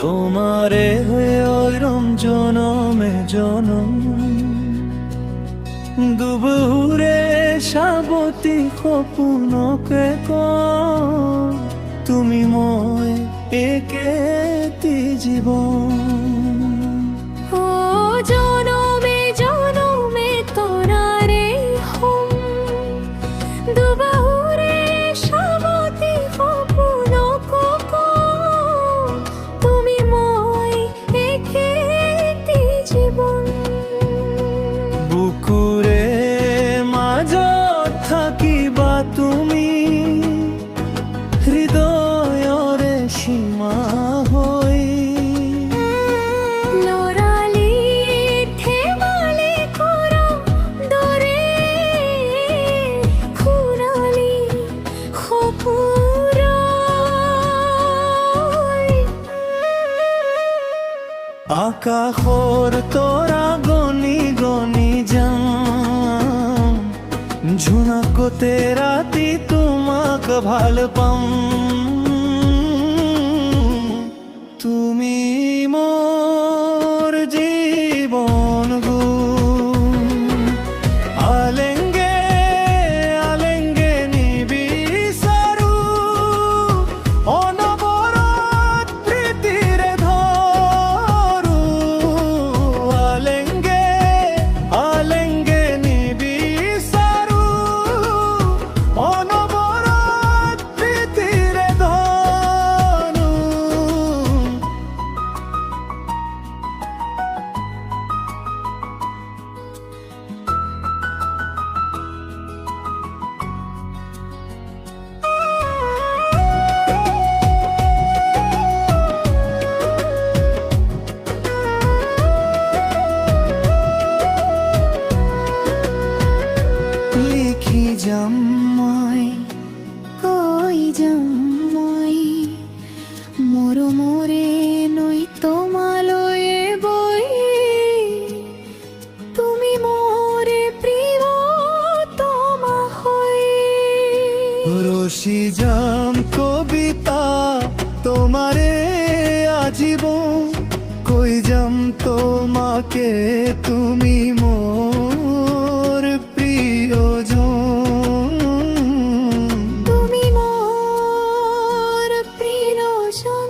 তোমারে হয়ে ওইরম জনমে জনম দুবুরে সাবতী সপোনকে তুমি মই একেটি জীৱন। ও জনমে জনমে তোরারে হম দুবাহুরে সাবতী সপোনক তুমি মই একেটি জীৱন। বুকুৰে মাজত থাকিবা তুমি হৃদয়ৰে সীমা হৈ। লৰালি ধেমালি কৰা দৰে ফুৰালি সপোনৰে। আকাশৰ তৰা গণি গণি যাম জোনাকতে ৰাতি তোমাক ভাল পাম। তুমি মোৰ জীৱন আলেংগে আলেংগে নিবিচাৰো অনবৰত প্ৰীতিৰে ধৰো। আলেংগে আলেংগে নিবিচাৰো অনবৰত প্ৰীতিৰে ধৰো। লিখি যাম মই কৈ যাম মই মৰমৰে নৈ তোমালৈয়ে বৈ। তুমি মোৰে প্ৰিয়তমা হৈ। রসি যাম কবিতা তোমারে আজীবন কই যাম তোমাকে তুমি মোর প্রিয়জন। তুমি মোর প্ৰিয়জন।